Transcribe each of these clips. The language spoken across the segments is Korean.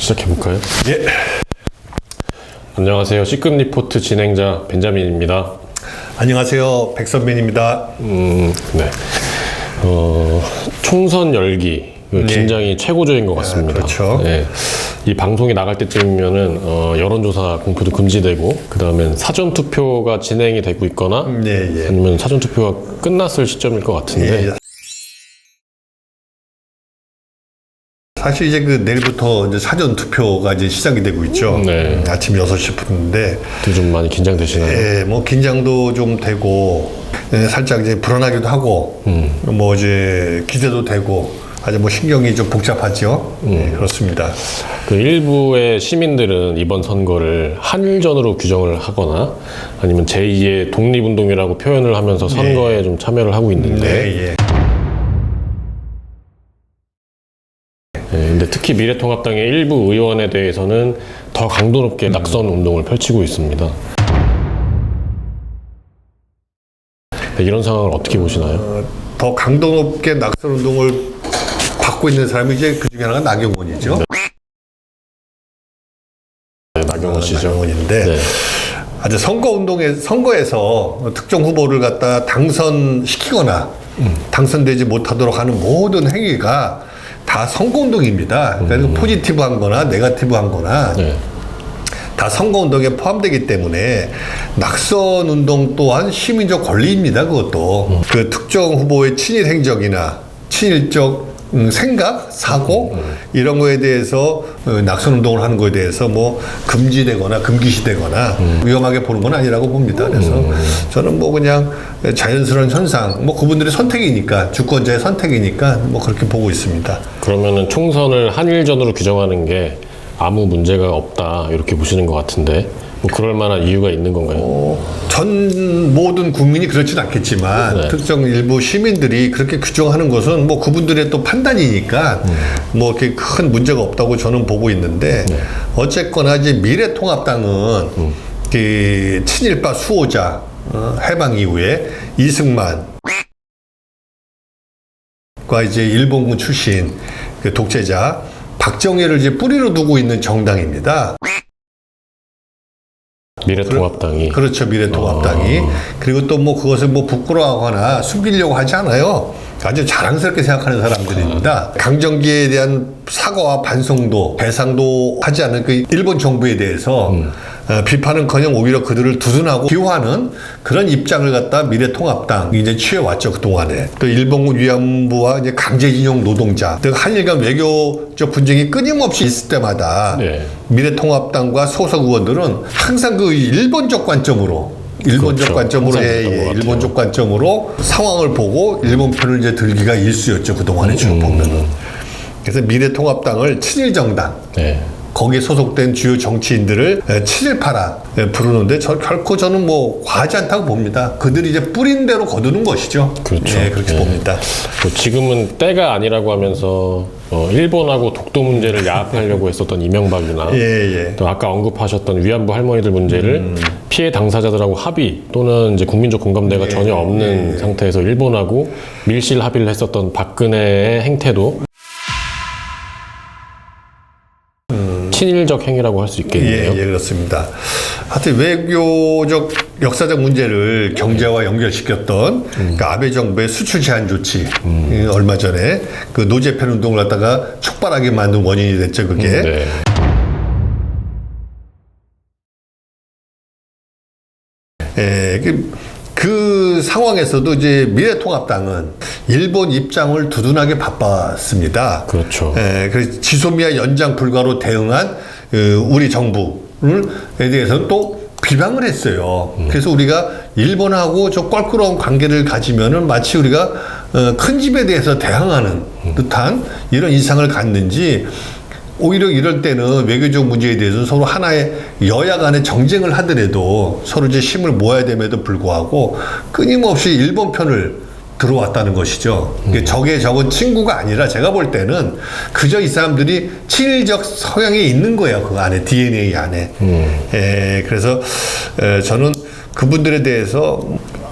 시작해볼까요? 예. 안녕하세요. C급 리포트 진행자 벤자민입니다. 안녕하세요. 백선민입니다. 네. 총선 열기 긴장이 최고조인 것 같습니다. 그렇죠. 네. 이 방송이 나갈 때쯤이면은 여론조사 공표도 금지되고, 그 다음엔 사전 투표가 진행이 되고 있거나, 예. 아니면 사전 투표가 끝났을 시점일 것 같은데. 예. 사실 이제 그 내일부터 이제 사전 투표가 이제 시작이 되고 있죠. 네. 아침 6시부터인데. 좀 많이 긴장되시나요? 예, 뭐 긴장도 좀 되고, 살짝 이제 불안하기도 하고, 뭐 이제 기대도 되고, 아주 뭐 신경이 좀 복잡하죠. 네, 그렇습니다. 그 일부의 시민들은 이번 선거를 한일전으로 규정을 하거나 아니면 제2의 독립운동이라고 표현을 하면서 선거에 좀 참여를 하고 있는데, 근데 특히 미래통합당의 일부 의원에 대해서는 더 강도 높게 낙선 운동을 펼치고 있습니다. 네, 이런 상황을 어떻게 보시나요? 더 강도 높게 낙선 운동을 받고 있는 사람이 이제 그 중에 하나가 나경원이죠. 네, 나경원 씨죠. 나경원인데, 네. 아주 선거에서 특정 후보를 갖다 당선시키거나 당선되지 못하도록 하는 모든 행위가 다 선거운동입니다. 그러니까 포지티브한 거나 네거티브한 거나 다 선거운동에 포함되기 때문에 낙선운동 또한 시민적 권리입니다. 그것도 그 특정 후보의 친일 행적이나 친일적 생각, 사고 이런 거에 대해서 낙선운동을 하는 거에 대해서 뭐 금지되거나 금기시되거나 위험하게 보는 건 아니라고 봅니다. 그래서 저는 뭐 그냥 자연스러운 현상, 뭐 그분들의 선택이니까, 주권자의 선택이니까 뭐 그렇게 보고 있습니다. 그러면은 총선을 한일전으로 규정하는 게 아무 문제가 없다 이렇게 보시는 것 같은데, 뭐 그럴 만한 이유가 있는 건가요? 전 모든 국민이 그렇지는 않겠지만 특정 일부 시민들이 그렇게 규정하는 것은 뭐 그분들의 또 판단이니까 뭐 이렇게 큰 문제가 없다고 저는 보고 있는데, 어쨌거나 이제 미래통합당은 그 친일파 수호자 해방 이후에 이승만과 이제 일본군 출신 그 독재자 박정희를 이제 뿌리로 두고 있는 정당입니다. 미래통합당이. 그렇죠. 미래통합당이. 그리고 또 뭐 그것을 뭐 부끄러워하거나 숨기려고 하지 않아요. 아주 자랑스럽게 생각하는 사람들입니다. 강점기에 대한 사과와 반성도, 배상도 하지 않은 그 일본 정부에 대해서 비판은커녕 오히려 그들을 두둔하고 비호하는 그런 입장을 갖다 미래통합당이 이제 취해왔죠, 그동안에. 또 일본군 위안부와 이제 강제징용 노동자, 또 한일 간 외교적 분쟁이 끊임없이 있을 때마다 미래통합당과 소속 의원들은 항상 그 일본적 관점으로 일본적 관점으로 상황을 보고 일본 편을 이제 들기가 일쑤였죠, 그동안에 쭉 보면은. 그래서 미래통합당을 친일정당, 거기에 소속된 주요 정치인들을 친일파라 부르는데 결코 저는 뭐 과하지 않다고 봅니다. 그들이 이제 뿌린 대로 거두는 것이죠. 그렇죠. 그렇게 봅니다. 지금은 때가 아니라고 하면서 일본하고 독도 문제를 야합하려고 했었던 이명박이나 또 아까 언급하셨던 위안부 할머니들 문제를 피해 당사자들하고 합의 또는 이제 국민적 공감대가 전혀 없는 상태에서 일본하고 밀실 합의를 했었던 박근혜의 행태도 친일적 행위라고 할 수 있겠네요. 그렇습니다. 하여튼 외교적 역사적 문제를 경제와 연결시켰던 그 아베 정부의 수출 제한 조치, 얼마 전에 그 노재팬 운동을 갖다가 촉발하게 만든 원인이 됐죠, 그게. 그 상황에서도 이제 미래통합당은 일본 입장을 두둔하게 바빴습니다. 그렇죠. 그래서 지소미아 연장 불가로 대응한 우리 정부에 대해서는 또 비방을 했어요. 그래서 우리가 일본하고 저 껄끄러운 관계를 가지면은 마치 우리가 큰 집에 대해서 대항하는 듯한 이런 인상을 갖는지, 오히려 이럴 때는 외교적 문제에 대해서 서로 하나의 여야 간의 정쟁을 하더라도 서로 이제 힘을 모아야 됨에도 불구하고 끊임없이 일본 편을 들어왔다는 것이죠. 적은 친구가 아니라 제가 볼 때는 그저 이 사람들이 친일적 성향이 있는 거예요. 그 안에, DNA 안에. 그래서 저는 그분들에 대해서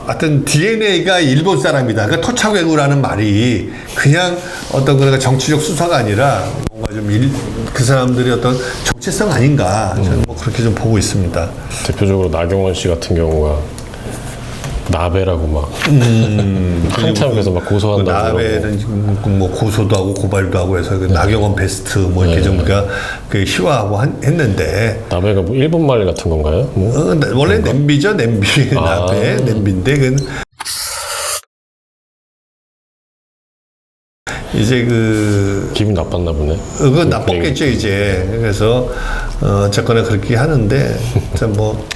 하여튼 DNA가 일본 사람이다. 그러니까 토착외구라는 말이 그냥 어떤 그러니까 정치적 수사가 아니라 뭔가 좀 그 사람들의 어떤 정체성 아닌가 저는 뭐 그렇게 좀 보고 있습니다. 대표적으로 나경원 씨 같은 경우가 나베라고 막 한참 그래서 막 고소한다고 나베는 지금 뭐 고소도 하고 고발도 하고 해서 그 나경원 베스트 뭐 이렇게 좀 우리가 그 희화하고 했는데 나베가 뭐 일본 말 같은 건가요? 뭐? 원래 냄비죠 냄비 나베 냄비인데 그 이제 그 기분 나빴나 보네. 그건 나빴겠죠 이제. 그래서 어쨌거나 그렇게 하는데 참 뭐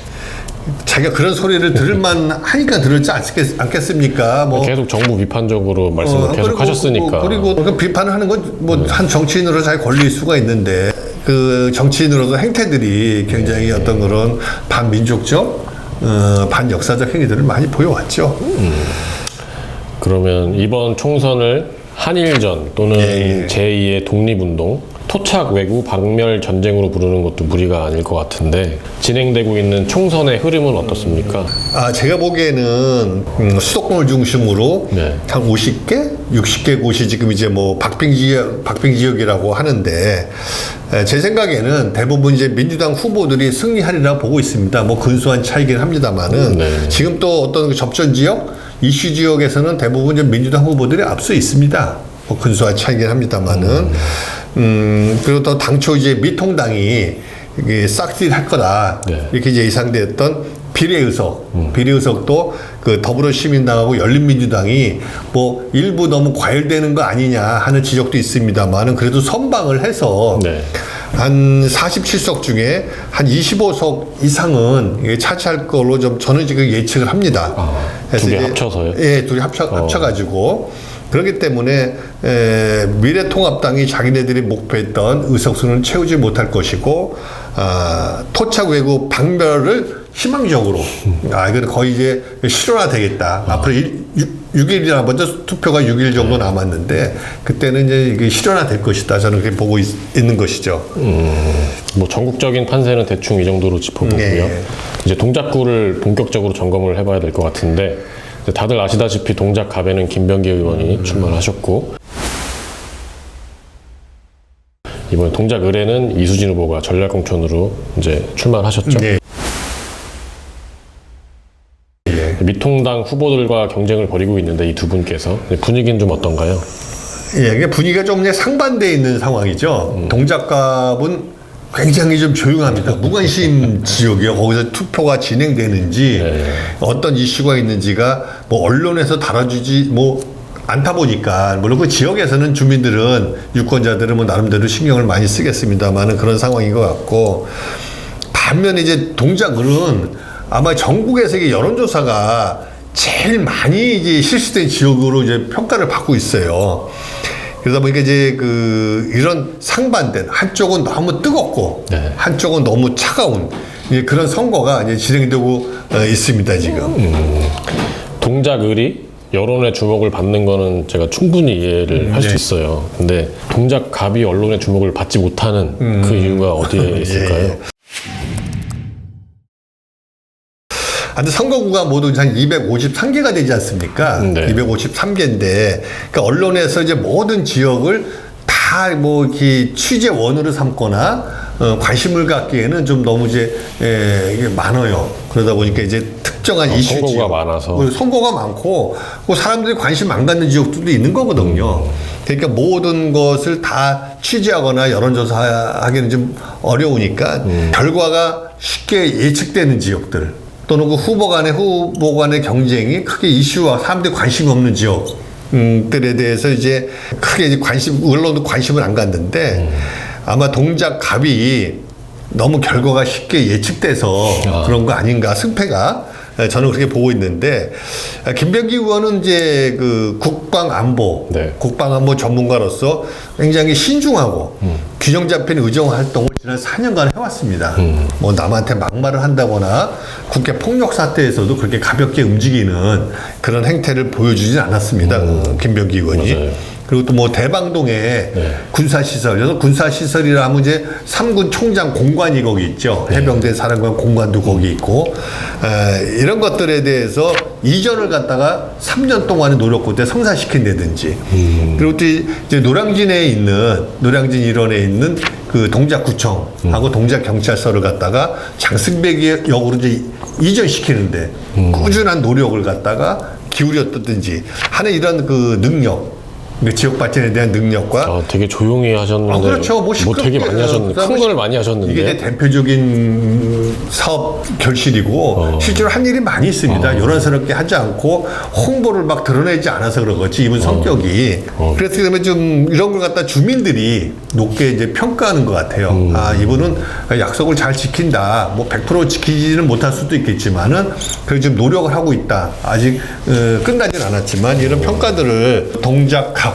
자기가 그런 소리를 들을만 하니까 들을지 않겠습니까? 뭐 계속 정부 비판적으로 말씀을 계속 하셨으니까. 그리고 그 비판을 하는 건 뭐 한 정치인으로 잘 권리일 수가 있는데 그 정치인으로서 행태들이 굉장히 어떤 그런 반민족적, 반역사적 행위들을 많이 보여왔죠. 그러면 이번 총선을 한일전 또는 제2의 독립운동, 토착 외구 박멸 전쟁으로 부르는 것도 무리가 아닐 것 같은데 진행되고 있는 총선의 흐름은 어떻습니까? 제가 보기에는 수도권을 중심으로 네. 한 50개, 60개 곳이 지금 이제 뭐 박빙 지역이라고 하는데 제 생각에는 대부분 이제 민주당 후보들이 승리하리라 보고 있습니다. 뭐 근소한 차이긴 합니다만은 네. 지금 또 어떤 그 접전 지역, 이슈 지역에서는 대부분 좀 민주당 후보들이 앞서 있습니다. 뭐 근소한 차이긴 합니다만은 그리고 또 당초 이제 미통당이 이게 싹쓸이 할 거다 네. 이렇게 이제 예상됐던 비례의석도 그 더불어시민당하고 열린민주당이 뭐 일부 너무 과열되는 거 아니냐 하는 지적도 있습니다만은 그래도 선방을 해서 네. 한 47석 중에 한 25석 이상은 차지할 걸로 좀 저는 지금 예측을 합니다. 두 개 합쳐서요? 예, 둘이 합쳐가지고. 그렇기 때문에 미래통합당이 자기네들이 목표했던 의석수는 채우지 못할 것이고 토착 외구 박멸을 희망적으로 이건 거의 이제 실현화되겠다. 앞으로 6일이나 먼저 투표가 6일 정도 남았는데 그때는 이제 이게 실현화될 것이다. 저는 그렇게 보고 있는 것이죠. 뭐 전국적인 판세는 대충 이 정도로 짚어보고요. 네. 이제 동작구를 본격적으로 점검을 해봐야 될 것 같은데 다들 아시다시피 동작갑에는 김병기 의원이 출마를 하셨고 이번에 동작을에는 이수진 후보가 전략공천으로 이제 출마를 하셨죠. 네. 미통당 후보들과 경쟁을 벌이고 있는데 이 두 분께서 분위기는 좀 어떤가요? 예, 이게 분위기가 좀 상반되어 있는 상황이죠. 동작갑은 굉장히 좀 조용합니다. 무관심 지역이요. 거기서 투표가 진행되는지 어떤 이슈가 있는지가 뭐 언론에서 다뤄주지 않다 보니까 물론 그 지역에서는 주민들은 유권자들은 뭐 나름대로 신경을 많이 쓰겠습니다만은 그런 상황인 것 같고 반면에 이제 동작을은 아마 전국에서 이게 여론조사가 제일 많이 이제 실시된 지역으로 이제 평가를 받고 있어요. 그러다 보니까 이제 이런 상반된 한쪽은 너무 뜨겁고 한쪽은 너무 차가운 그런 선거가 이제 진행되고 있습니다 지금. 동작을이 여론의 주목을 받는 거는 제가 충분히 이해를 할 수 있어요. 근데 동작갑이 언론의 주목을 받지 못하는 그 이유가 어디에 있을까요? 근데 선거구가 모두 한 253개가 되지 않습니까? 네. 253개인데, 그러니까 언론에서 이제 모든 지역을 다 뭐 이렇게 취재원으로 삼거나 관심을 갖기에는 좀 너무 이제 이게 많아요. 그러다 보니까 이제 특정한 이슈 선거구가 지역, 많아서 선거가 많고 사람들이 관심 안 갖는 지역들도 있는 거거든요. 그러니까 모든 것을 다 취재하거나 여론조사하기는 좀 어려우니까 결과가 쉽게 예측되는 지역들. 또는 그 후보 간의 경쟁이 크게 이슈와 사람들이 관심이 없는 지역들에 대해서 이제 크게 언론도 관심을 안 갖는데 아마 동작갑이 너무 결과가 쉽게 예측돼서 그런 거 아닌가, 승패가. 저는 그렇게 보고 있는데, 김병기 의원은 이제 국방안보 전문가로서 굉장히 신중하고 균형 잡힌 의정 활동을 지난 4년간 해왔습니다. 뭐 남한테 막말을 한다거나 국회 폭력 사태에서도 그렇게 가볍게 움직이는 그런 행태를 보여주진 않았습니다. 김병기 의원이. 맞아요. 그리고 또 뭐 대방동에 군사시설, 그래서 군사시설이라 하면 이제 3군 총장 공관이 거기 있죠. 해병대 사령관 공관도 거기 있고, 이런 것들에 대해서 이전을 갖다가 3년 동안의 노력 끝에 성사시킨다든지, 그리고 또 이제 노량진 일원에 있는 그 동작구청하고 동작경찰서를 갖다가 장승배기 역으로 이제 이전시키는데 꾸준한 노력을 갖다가 기울였다든지 하는 이런 그 능력, 지역 발전에 대한 능력과 되게 조용히 하셨는데 그렇죠. 뭐 되게 많이 하셨는데 큰 걸 많이 하셨는데 이게 대표적인 사업 결실이고 실제로 한 일이 많이 있습니다. 요란스럽게 하지 않고 홍보를 막 드러내지 않아서 그런 거지 이분 성격이 그래서 그러면 좀 이런 걸 갖다 주민들이 높게 이제 평가하는 것 같아요. 아 이분은 약속을 잘 지킨다. 뭐 100% 지키지는 못할 수도 있겠지만은 그래도 좀 노력을 하고 있다. 아직 끝나진 않았지만 이런 평가들을 동작갑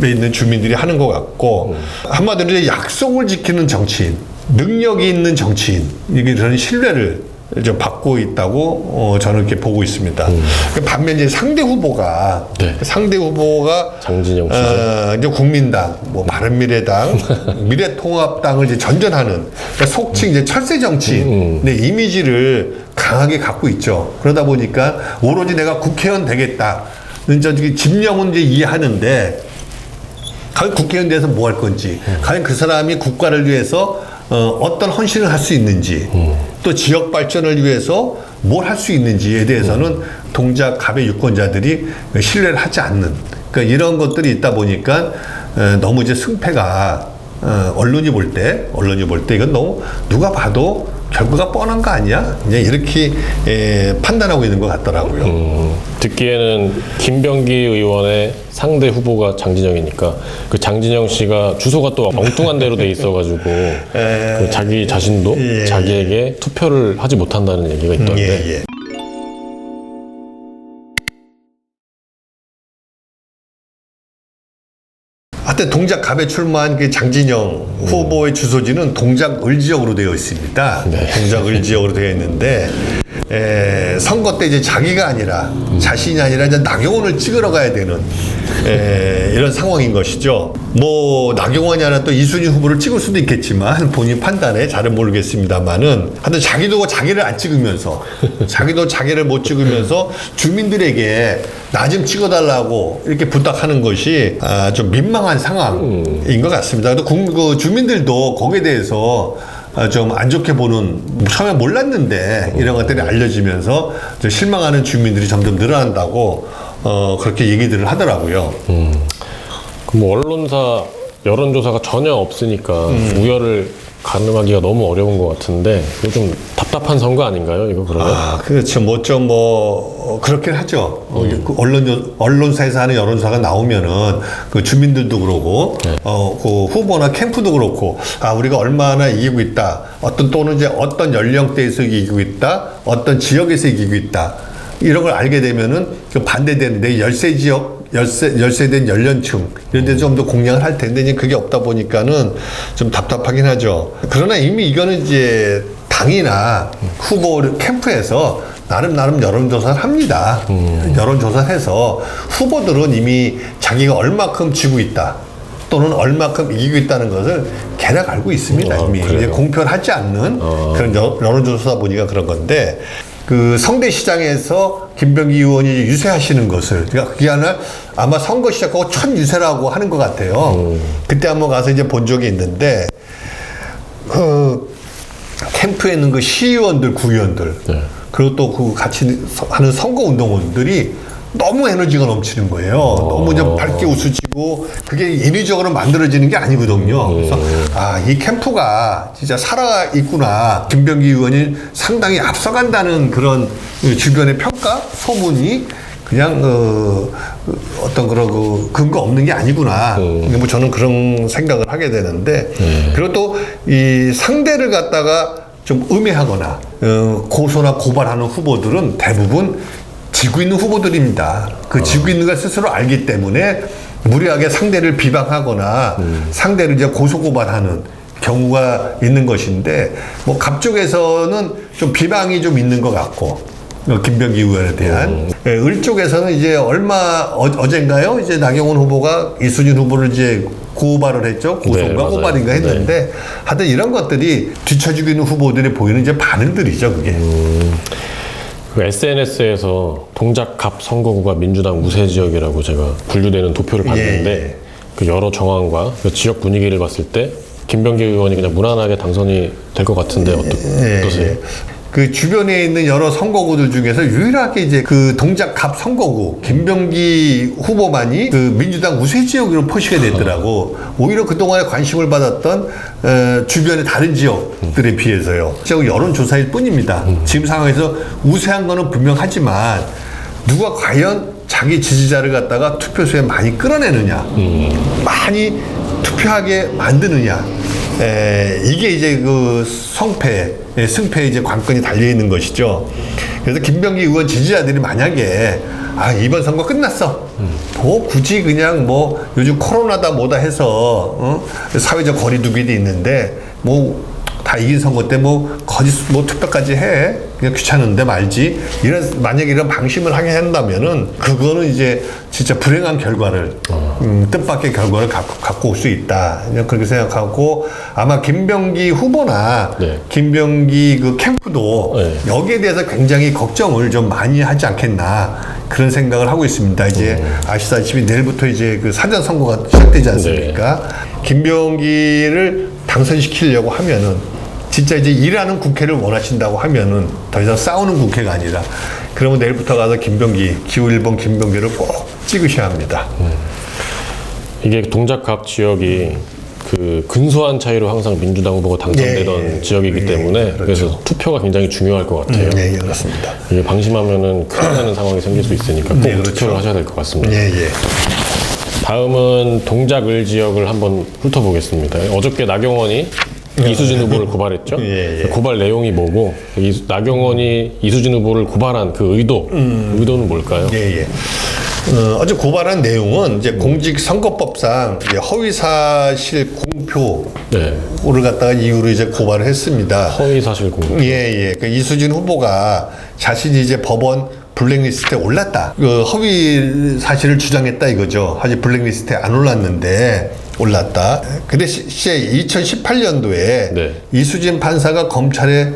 에 있는 주민들이 하는 것 같고 한마디로 이제 약속을 지키는 정치인, 능력이 있는 정치인 이게 그런 신뢰를 좀 받고 있다고 저는 이렇게 보고 있습니다. 반면 이제 상대 후보가 장진영 씨, 이제 국민당, 뭐 바른미래당, 미래통합당을 이제 전전하는 그러니까 속칭 이제 철새 정치인의 이미지를 강하게 갖고 있죠. 그러다 보니까 오로지 내가 국회의원 되겠다. 저기 집념은 이제 이해하는데. 과연 국회의원 돼서 뭐 할 건지, 과연 그 사람이 국가를 위해서 어떤 헌신을 할 수 있는지, 또 지역 발전을 위해서 뭘 할 수 있는지에 대해서는 동작갑의 유권자들이 신뢰를 하지 않는, 그러니까 이런 것들이 있다 보니까 너무 이제 승패가 언론이 볼 때 이건 너무 누가 봐도 결과가 뻔한 거 아니야? 이제 이렇게 판단하고 있는 것 같더라고요. 듣기에는 김병기 의원의 상대 후보가 장진영이니까 그 장진영 씨가 주소가 또 엉뚱한 데로 돼 있어가지고 그 자기 자신도 자기에게 투표를 하지 못한다는 얘기가 있던데. 하여튼 동작갑에 출마한 그 장진영 후보의 주소지는 동작을지역으로 되어 있습니다. 동작을지역으로 되어 있는데 선거 때 이제 자기가 아니라 자신이 아니라 이제 나경원을 찍으러 가야 되는 이런 상황인 것이죠. 뭐 나경원이 아니라 또 이순신 후보를 찍을 수도 있겠지만 본인 판단에 잘은 모르겠습니다만은 하여튼 자기도 자기를 안 찍으면서 자기도 자기를 못 찍으면서 주민들에게 나 좀 찍어달라고 이렇게 부탁하는 것이 좀 민망한 상황인 것 같습니다. 그 주민들도 거기에 대해서 좀 안 좋게 보는, 처음에 몰랐는데 이런 것들이 알려지면서 좀 실망하는 주민들이 점점 늘어난다고 그렇게 얘기들을 하더라고요. 뭐 언론사 여론조사가 전혀 없으니까 우열을 가늠하기가 너무 어려운 것 같은데 이거 좀 답답한 선거 아닌가요? 이거 그러면? 그렇죠. 그렇긴 하죠. 그 언론사에서 하는 여론조사가 나오면은 그 주민들도 그러고 그 후보나 캠프도 그렇고 우리가 얼마나 이기고 있다. 또는 이제 어떤 연령대에서 이기고 있다. 어떤 지역에서 이기고 있다. 이런 걸 알게 되면은 그 반대되는 내 열세 지역 열세된 연령층 이런 데 좀 더 공략을 할 텐데 이제 그게 없다 보니까는 좀 답답하긴 하죠. 그러나 이미 이거는 이제 당이나 후보 캠프에서 나름 여론조사를 합니다. 여론조사를 해서 후보들은 이미 자기가 얼마큼 지고 있다. 또는 얼마큼 이기고 있다는 것을 개략 알고 있습니다. 이미 이제 공표를 하지 않는 그런 여론조사다 보니까 그런 건데 그 성대시장에서 김병기 의원이 유세하시는 것을 그러니까 그게 아마 선거 시작하고 첫 유세라고 하는 것 같아요. 그때 한번 가서 이제 본 적이 있는데 그 캠프에 있는 그 시의원들, 구의원들 그리고 또 그 같이 하는 선거운동원들이 너무 에너지가 넘치는 거예요. 너무 이제 밝게 웃으시고 그게 인위적으로 만들어지는 게 아니거든요. 그래서 이 캠프가 진짜 살아있구나. 김병기 의원이 상당히 앞서간다는 그런 주변의 평가, 소문이 그냥 어떤 그런 근거 없는 게 아니구나. 뭐 저는 그런 생각을 하게 되는데 그리고 또 이 상대를 갖다가 좀 음해하거나 고소나 고발하는 후보들은 대부분 지고 있는 후보들입니다. 그 지고 있는 걸 스스로 알기 때문에 무리하게 상대를 비방하거나 상대를 이제 고소고발하는 경우가 있는 것인데, 뭐 갑 쪽에서는 좀 비방이 좀 있는 것 같고, 김병기 의원에 대한. 을 쪽에서는 이제 어젠가요? 이제 나경원 후보가 이수진 후보를 이제 고발을 했죠. 고소인가 고발인가 했는데 하여튼 이런 것들이 뒤처지고 후보들이 보이는 이제 반응들이죠, 그게. 그 SNS에서 동작갑 선거구가 민주당 우세 지역이라고 제가 분류되는 도표를 봤는데 그 여러 정황과 그 지역 분위기를 봤을 때 김병기 의원이 그냥 무난하게 당선이 될 것 같은데 어떠세요? 그 주변에 있는 여러 선거구들 중에서 유일하게 이제 그 동작갑 선거구 김병기 후보만이 그 민주당 우세 지역으로 표시가 됐더라고. 오히려 그동안에 관심을 받았던 주변의 다른 지역들에 비해서요. 지금 여론조사일 뿐입니다. 지금 상황에서 우세한 거는 분명하지만 누가 과연 자기 지지자를 갖다가 투표수에 많이 끌어내느냐, 많이 투표하게 만드느냐, 이게 이제 그 승패에 이제 관건이 달려 있는 것이죠. 그래서 김병기 의원 지지자들이 만약에 이번 선거 끝났어. 뭐 굳이 그냥 뭐 요즘 코로나다 뭐다 해서 사회적 거리두기도 있는데 뭐 다 이긴 선거 때 뭐 투표까지 해. 그냥 귀찮은데 말지. 만약에 이런 방심을 하게 한다면은 그거는 이제 진짜 불행한 결과를, 뜻밖의 결과를 갖고 올 수 있다. 그냥 그렇게 생각하고 아마 김병기 후보나 김병기 그 캠프도 여기에 대해서 굉장히 걱정을 좀 많이 하지 않겠나. 그런 생각을 하고 있습니다. 이제 아시다시피 내일부터 이제 그 사전 선거가 시작되지 않습니까? 김병기를 당선시키려고 하면은 진짜 이제 일하는 국회를 원하신다고 하면은 더 이상 싸우는 국회가 아니라 그러면 내일부터 가서 기호 1번 김병기를 꼭 찍으셔야 합니다. 이게 동작갑 지역이 그 근소한 차이로 항상 민주당 후보가 당선되던 지역이기 때문에 그렇죠. 그래서 투표가 굉장히 중요할 것 같아요. 네, 그렇습니다. 이게 방심하면은 큰일 나는 상황이 생길 수 있으니까 꼭 그렇죠. 투표를 하셔야 될 것 같습니다. 예. 다음은 동작을 지역을 한번 훑어보겠습니다. 어저께 나경원이 이수진 후보를 고발했죠. 고발 내용이 뭐고 나경원이 이수진 후보를 고발한 그 의도는 뭘까요? 어제 고발한 내용은 이제 공직선거법상 이제 허위사실 공표를 갖다가 이유로 이제 고발을 했습니다. 허위사실 공표. 그 이수진 후보가 자신이 이제 법원 블랙리스트에 올랐다. 그 허위 사실을 주장했다 이거죠. 사실 블랙리스트에 안 올랐다. 근데 2018년도에 이수진 판사가 검찰에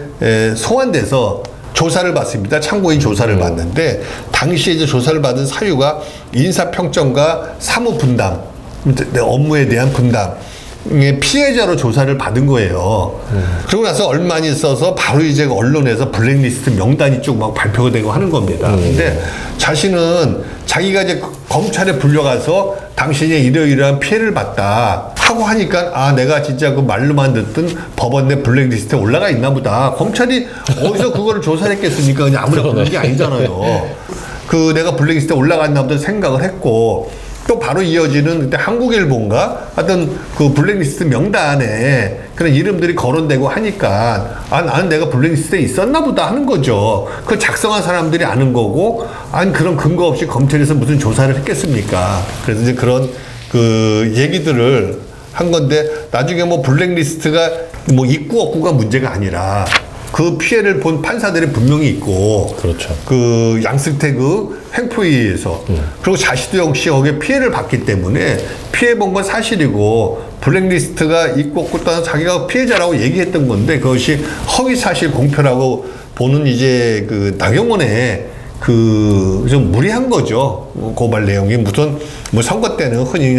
소환돼서 조사를 받습니다. 참고인 조사를 받는데 당시에 이제 조사를 받은 사유가 인사평점과 사무 분담, 업무에 대한 분담. 피해자로 조사를 받은 거예요. 그러고 나서 얼마 안 있어서 바로 이제 언론에서 블랙리스트 명단이 쭉 막 발표가 되고 하는 겁니다. 근데 자신은 자기가 이제 검찰에 불려가서 당신이 이러이러한 피해를 봤다 하고 하니까 내가 진짜 그 말로만 듣던 법원 내 블랙리스트에 올라가 있나 보다. 검찰이 어디서 그거를 조사를 했겠습니까? 그냥 아무나 그런 게 아니잖아요. 그 내가 블랙리스트에 올라갔나 보다 생각을 했고 또 바로 이어지는 그때 한국일보인가 하여튼 그 블랙리스트 명단에 그런 이름들이 거론되고 하니까 나는 내가 블랙리스트에 있었나 보다 하는 거죠. 그걸 작성한 사람들이 아는 거고 그런 근거 없이 검찰에서 무슨 조사를 했겠습니까? 그래서 이제 그런 그 얘기들을 한 건데 나중에 뭐 블랙리스트가 뭐 있고 없고가 문제가 아니라 그 피해를 본 판사들이 분명히 있고, 그렇죠. 그 양승태 그 횡포에 의해서, 그리고 자신도 역시 거기에 피해를 봤기 때문에 피해 본 건 사실이고, 블랙리스트가 있고 없고 또한 자기가 피해자라고 얘기했던 건데, 그것이 허위 사실 공표라고 보는 이제 그 나경원의 그 좀 무리한 거죠. 고발 내용이 무슨 뭐 선거 때는 흔히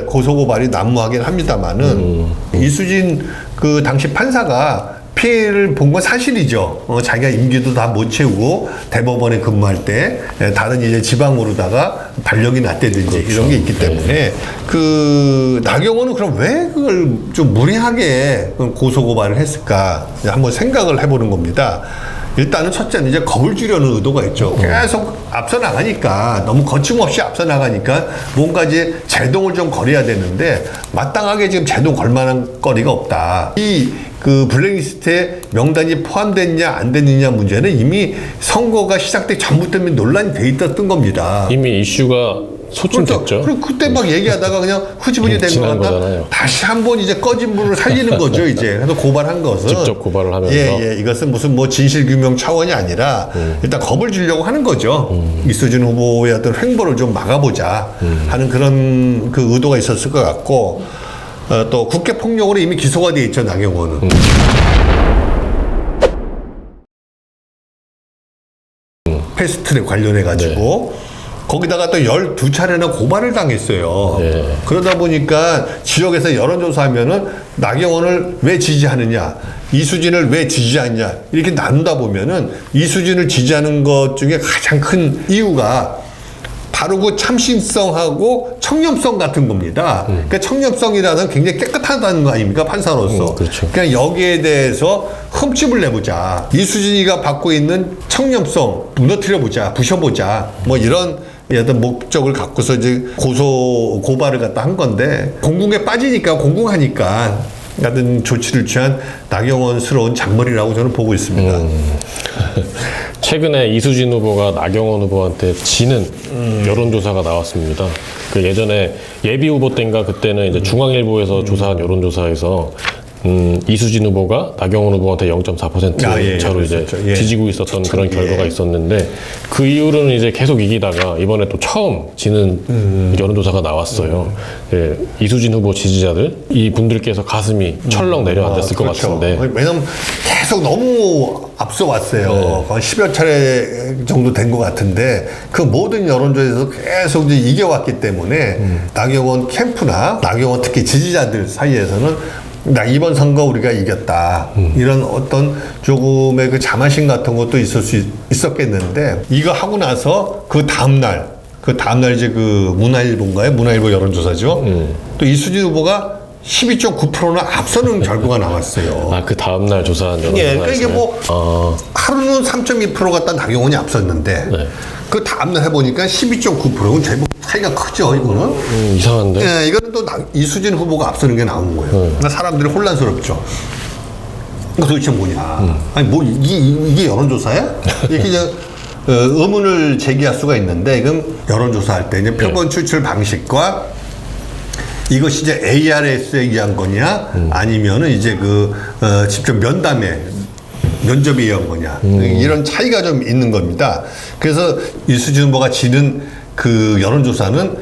고소 고발이 난무하긴 합니다만은 이수진 그 당시 판사가 피해를 본 건 사실이죠. 자기가 임기도 다 못 채우고 대법원에 근무할 때 다른 이제 지방으로다가 발령이 났다든지 이런 게 있기 때문에 그 나경원은 그럼 왜 그걸 좀 무리하게 고소 고발을 했을까 한번 생각을 해보는 겁니다. 일단은 첫째는 이제 겁을 주려는 의도가 있죠. 계속 앞서 나가니까 너무 거침없이 앞서 나가니까 뭔가 이제 제동을 좀 걸어야 되는데 마땅하게 지금 제동 걸 만한 거리가 없다. 그 블랙리스트에 명단이 포함됐냐 안 됐느냐 문제는 이미 선거가 시작되기 전부터 논란이 돼 있었던 겁니다. 이미 이슈가 소침됐죠. 그리고 그때 막 얘기하다가 그냥 흐지부지 된 것 지난 같다. 거잖아요. 다시 한번 이제 꺼진 불을 살리는 거죠, 이제. 그래서 고발한 것은. 직접 고발을 하면서. 예. 이것은 무슨 뭐 진실규명 차원이 아니라 일단 겁을 주려고 하는 거죠. 이수진 후보의 어떤 횡보를 좀 막아보자 하는 그런 그 의도가 있었을 것 같고, 또 국회폭력으로 이미 기소가 돼 있죠, 나경원은. 패스트트랙 관련해가지고. 네. 거기다가 또 12차례나 고발을 당했어요. 네. 그러다 보니까 지역에서 여론조사하면은 나경원을 왜 지지하느냐, 이수진을 왜 지지하느냐, 이렇게 나누다 보면은 이수진을 지지하는 것 중에 가장 큰 이유가 바로 그 참신성하고 청렴성 같은 겁니다. 그러니까 청렴성이라는 굉장히 깨끗하다는 거 아닙니까? 판사로서. 그렇죠. 그냥 여기에 대해서 흠집을 내보자. 이수진이가 받고 있는 청렴성 무너뜨려보자. 부셔보자. 뭐 이런 어떤 목적을 갖고서 이제 고발을 갖다 한 건데, 공궁에 빠지니까 공궁하니까 같은 조치를 취한 나경원스러운 잔머리라고 저는 보고 있습니다. 최근에 이수진 후보가 나경원 후보한테 지는 여론조사가 나왔습니다. 그 예전에 예비 후보 때인가 그때는 이제 중앙일보에서 조사한 여론조사에서 이수진 후보가 나경원 후보한테 0.4% 차로 이제 그랬었죠. 예. 뒤지고 있었던 그런 예. 결과가 있었는데, 그 이후로는 이제 계속 이기다가 이번에 또 처음 지는 여론조사가 나왔어요. 예, 이수진 후보 지지자들, 이 분들께서 가슴이 철렁 내려앉았을 것 그렇죠. 같은데. 왜냐면 계속 너무 앞서 왔어요. 한 10여 차례 정도 된 것 같은데, 그 모든 여론조사에서 계속 이제 이겨왔기 때문에 나경원 캠프나 나경원 특히 지지자들 사이에서는 이번 선거 우리가 이겼다. 이런 어떤 조금의 그 자만심 같은 것도 있었겠는데, 이거 하고 나서 그 다음날 이제 그 문화일보인가요? 문화일보 여론조사죠. 또 이수진 후보가 12.9%나 앞서는 결과가 나왔어요. 아, 그 다음날 조사한 여론조사에서요? 예, 그러니까 이게 뭐 하루는 3.2% 갖다 나경원이 앞섰는데, 네. 그 다음날 해보니까 12.9%는 제법 차이가 크죠, 이거는. 이상한데? 예, 이거는 또 이수진 후보가 앞서는 게 나오는 거예요. 그러니까 사람들이 혼란스럽죠. 이거 도대체 뭐냐? 아니 뭐 이게 여론조사야? 이렇게 이제 의문을 제기할 수가 있는데, 이건 여론조사할 때 이제 표본 추출 방식과 이것이 이제 ARS에 의한 거냐, 아니면은 이제 직접 면접에 의한 거냐, 이런 차이가 좀 있는 겁니다. 그래서 이수진 후보가 지는 그 여론조사는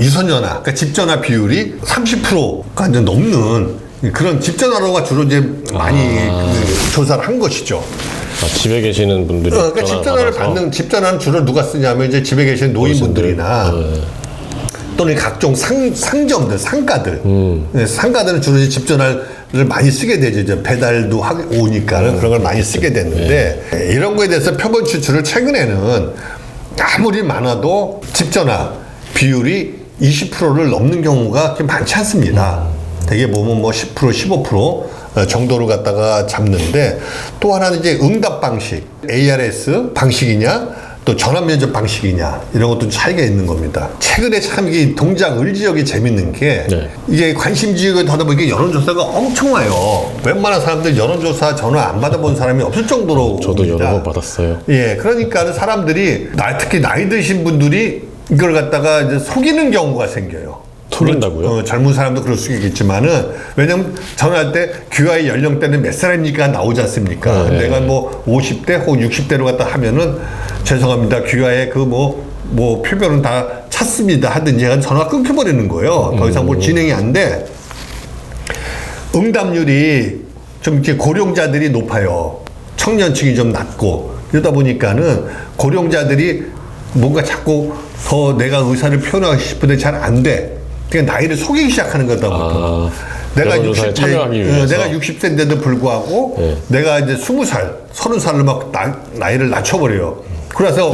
유선전화, 그러니까 집전화 비율이 30%가 이제 넘는 그런 집전화로가 주로 이제 많이 조사를 한 것이죠. 아, 집에 계시는 분들이 그러니까 집전화를 집전화는 주로 누가 쓰냐면 이제 집에 계시는 노인분들이나 또는 각종 상점들, 상가들. 상가들은 주로 이제 집전화를 많이 쓰게 되죠. 이제 배달도 오니까는 그런 걸 많이 쓰게 됐는데, 이런 거에 대해서 표본 추출을 최근에는 아무리 많아도 집전화 비율이 20%를 넘는 경우가 그렇게 많지 않습니다. 되게 보면 뭐 10%, 15% 정도로 갖다가 잡는데, 또 하나는 이제 응답 방식, ARS 방식이냐, 또 전환 면접 방식이냐, 이런 것도 차이가 있는 겁니다. 최근에 참 이 동작 을지역이 재밌는 게, 이게 관심 지역에 하다 보니까 여론조사가 엄청 와요. 웬만한 사람들 여론조사 전화 안 받아본 사람이 없을 정도로. 저도 옵니다. 여러 번 받았어요. 예, 그러니까 사람들이 특히 나이 드신 분들이 이걸 갖다가 이제 속이는 경우가 생겨요. 속인다고요? 젊은 사람도 그럴 수 있겠지만은, 왜냐면 전화할 때 QI 연령대는 몇 살입니까 나오지 않습니까? 내가 뭐 50대 혹은 60대로 갖다 하면은 죄송합니다, QI에 뭐 표별은 다 찼습니다 하든지 전화가 끊겨버리는 거예요. 더 이상 뭐 진행이 안 돼. 응답률이 좀 이렇게 고령자들이 높아요. 청년층이 좀 낮고, 이러다 보니까는 고령자들이 뭔가 자꾸 더 내가 의사를 표현하고 싶은데 잘 안 돼. 그냥 나이를 속이기 시작하는 거다 보니까. 내가 60세인데도 불구하고 내가 이제 20살, 30살로 막 나이를 낮춰버려요. 그래서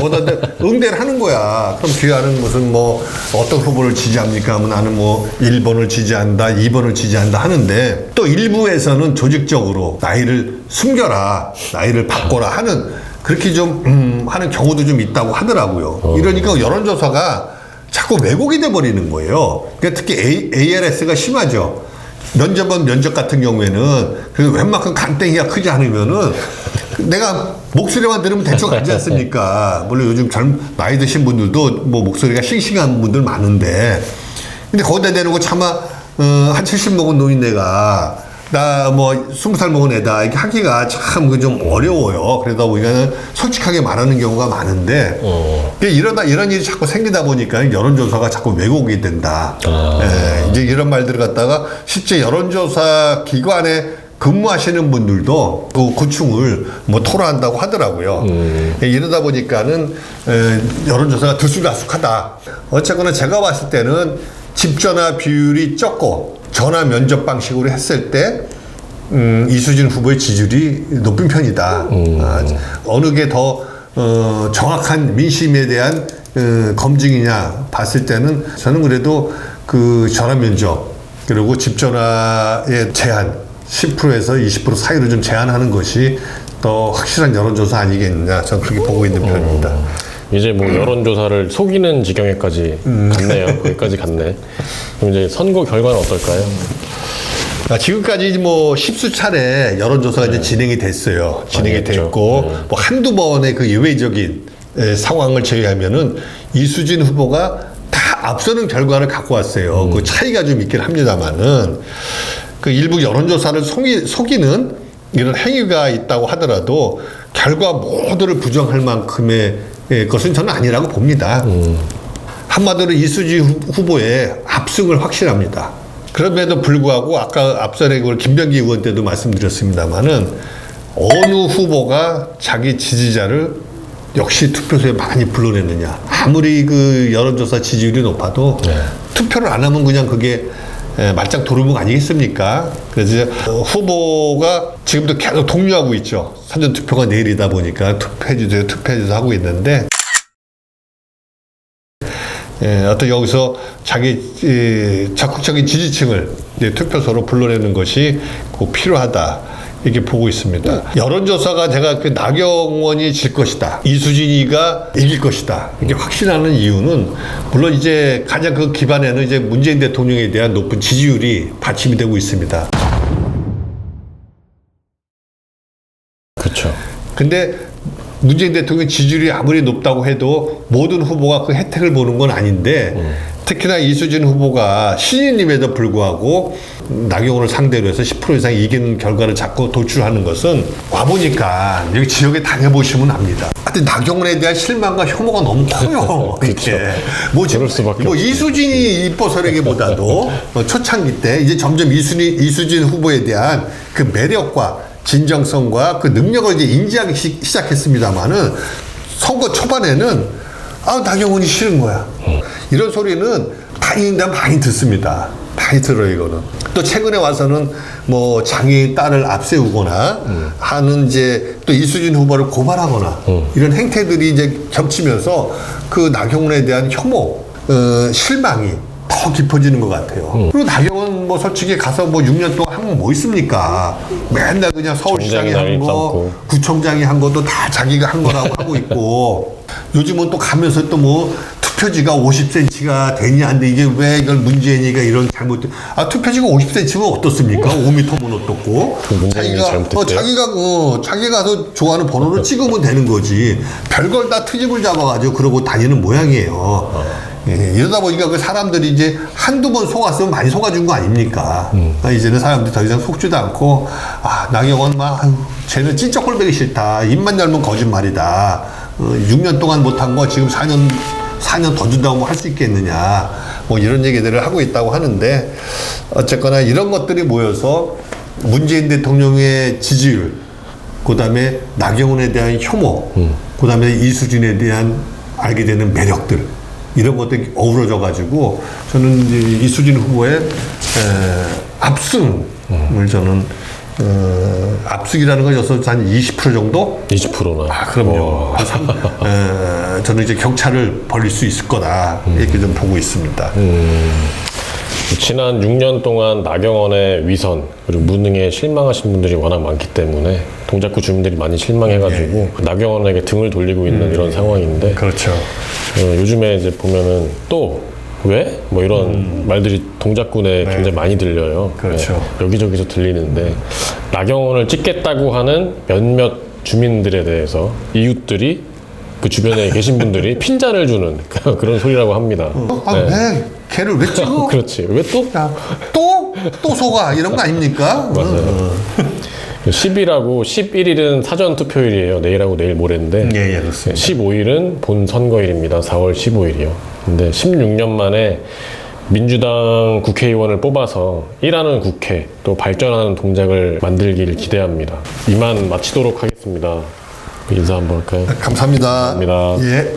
응대를 하는 거야. 그럼 귀하는 무슨 뭐 어떤 후보를 지지합니까? 하면 나는 뭐 1번을 지지한다, 2번을 지지한다 하는데, 또 일부에서는 조직적으로 나이를 숨겨라, 나이를 바꿔라 하는, 그렇게 좀 하는 경우도 좀 있다고 하더라고요. 이러니까 여론조사가 자꾸 왜곡이 돼버리는 거예요. 그러니까 특히 ARS가 심하죠. 면접 같은 경우에는 그 웬만큼 간땡이가 크지 않으면은 내가 목소리만 들으면 대충 알지 않습니까? 물론 요즘 나이 드신 분들도 뭐 목소리가 싱싱한 분들 많은데, 근데 거기다 대놓고 차마 한 70 먹은 노인네가 나 뭐 20살 먹은 애다 이렇게 하기가 참 좀 어려워요. 그러다 보니까는 솔직하게 말하는 경우가 많은데 이런 일이 자꾸 생기다 보니까 여론조사가 자꾸 왜곡이 된다. 예, 이제 이런 말들을 갖다가 실제 여론조사 기관에 근무하시는 분들도 그 고충을 뭐 토로한다고 하더라고요. 예, 이러다 보니까는 여론조사가 들쑥날쑥하다. 어쨌거나 제가 봤을 때는 집전화 비율이 적고 전화 면접 방식으로 했을 때 이수진 후보의 지지율이 높은 편이다. 어느 게 더 정확한 민심에 대한 검증이냐 봤을 때는 저는 그래도 그 전화 면접 그리고 집전화의 제한 10%에서 20% 사이로 좀 제한하는 것이 더 확실한 여론조사 아니겠느냐 저는 그렇게 보고 있는 편입니다. 이제 뭐 여론조사를 속이는 지경에까지 갔네요. 거기까지 갔네. 그럼 이제 선거 결과는 어떨까요? 지금까지 뭐 10수 차례 여론조사가 이제 진행이 됐어요. 진행이 됐고, 뭐 한두 번의 그 예외적인 상황을 제외하면은 이수진 후보가 다 앞서는 결과를 갖고 왔어요. 그 차이가 좀 있긴 합니다만은 그 일부 여론조사를 속이는 이런 행위가 있다고 하더라도 결과 모두를 부정할 만큼의 것은 저는 아니라고 봅니다. 한마디로 이수진 후보의 압승을 확신합니다. 그럼에도 불구하고 아까 앞전에 김병기 의원 때도 말씀드렸습니다만은 어느 후보가 자기 지지자를 역시 투표소에 많이 불러내느냐. 아무리 그 여론조사 지지율이 높아도 투표를 안 하면 그냥 그게 말짱 도루묵 아니겠습니까? 그래서 후보가 지금도 계속 독려하고 있죠. 사전투표가 내일이다 보니까 투표해주세요, 투표해주세요 하고 있는데 어떤 여기서 자기 적극적인 지지층을 투표소로 불러내는 것이 꼭 필요하다. 이렇게 보고 있습니다. 여론조사가 제가 그 나경원이 질 것이다. 이수진이가 이길 것이다. 이렇게 확신하는 이유는 물론 이제 가장 그 기반에는 이제 문재인 대통령에 대한 높은 지지율이 받침이 되고 있습니다. 그렇죠. 근데 문재인 대통령 지지율이 아무리 높다고 해도 모든 후보가 그 혜택을 보는 건 아닌데 특히나 이수진 후보가 신인임에도 불구하고 나경원을 상대로 해서 10% 이상 이기는 결과를 자꾸 도출하는 것은 와보니까 여기 지역에 다녀보시면 압니다. 하여튼 나경원에 대한 실망과 혐오가 너무 커요. 그렇죠. 뭐 그럴 수밖에 뭐 없죠. 이수진이 이뻐서라기보다도 초창기 때 이제 점점 이수진 후보에 대한 그 매력과 진정성과 그 능력을 이제 인지하기 시작했습니다만은 선거 초반에는 나경원이 싫은 거야. 이런 소리는 다니는데 많이 듣습니다. 많이 들어요, 이거는. 또 최근에 와서는 뭐 장애인 딸을 앞세우거나 하는 이제 또 이수진 후보를 고발하거나 이런 행태들이 이제 겹치면서 그 나경원에 대한 혐오, 실망이 더 깊어지는 것 같아요. 그리고 나경원 뭐 솔직히 가서 뭐 6년 동안 한 건 뭐 있습니까? 맨날 그냥 서울시장이 한 거, 구청장이 한 것도 다 자기가 한 거라고 하고 있고 요즘은 또 가면서 또 뭐 투표지가 50cm가 되냐 안 돼. 이게 왜 이걸 문재인이가 이런 잘못된 투표지가 50cm면 어떻습니까? 5m면 어떻고 자기가 더 좋아하는 번호를 찍으면 되는 거지. 별걸 다 트집을 잡아가지고 그러고 다니는 모양이에요. 이러다 보니까 그 사람들이 이제 한두 번 속았으면 많이 속아준 거 아닙니까? 이제는 사람들이 더 이상 속지도 않고, 나경원 쟤는 찐쩍 꼴보기 싫다. 입만 열면 거짓말이다. 6년 동안 못한 거 지금 4년 더 준다고 할 수 있겠느냐. 뭐 이런 얘기들을 하고 있다고 하는데, 어쨌거나 이런 것들이 모여서 문재인 대통령의 지지율, 그 다음에 나경원에 대한 혐오, 그 다음에 이수진에 대한 알게 되는 매력들, 이런 것들이 어우러져 가지고 저는 이제 이수진 후보의 압승을 저는 압승이라는 건 여기서 한 20% 정도? 20%나. 그럼요. 저는 이제 격차를 벌릴 수 있을 거다 이렇게 좀 보고 있습니다. 지난 6년 동안 나경원의 위선 그리고 무능에 실망하신 분들이 워낙 많기 때문에 동작구 주민들이 많이 실망해가지고 나경원에게 등을 돌리고 있는 이런 상황인데 그렇죠. 요즘에 이제 보면은 또 왜? 뭐 이런 말들이 동작구 내에 굉장히 많이 들려요. 그렇죠. 여기저기서 들리는데 나경원을 찍겠다고 하는 몇몇 주민들에 대해서 이웃들이 그 주변에 계신 분들이 핀잔을 주는 그런 소리라고 합니다. 왜 걔를 왜 찍어? 그렇지. 왜 또? 야, 또 속아 이런 거 아닙니까? 맞아요. 10일하고 11일은 사전 투표일이에요. 내일하고 내일 모레인데. 예, 그렇습니다. 15일은 본 선거일입니다. 4월 15일이요. 근데 16년 만에 민주당 국회의원을 뽑아서 일하는 국회, 또 발전하는 동작을 만들기를 기대합니다. 이만 마치도록 하겠습니다. 인사 한번 할까요? 감사합니다. 감사합니다. 예.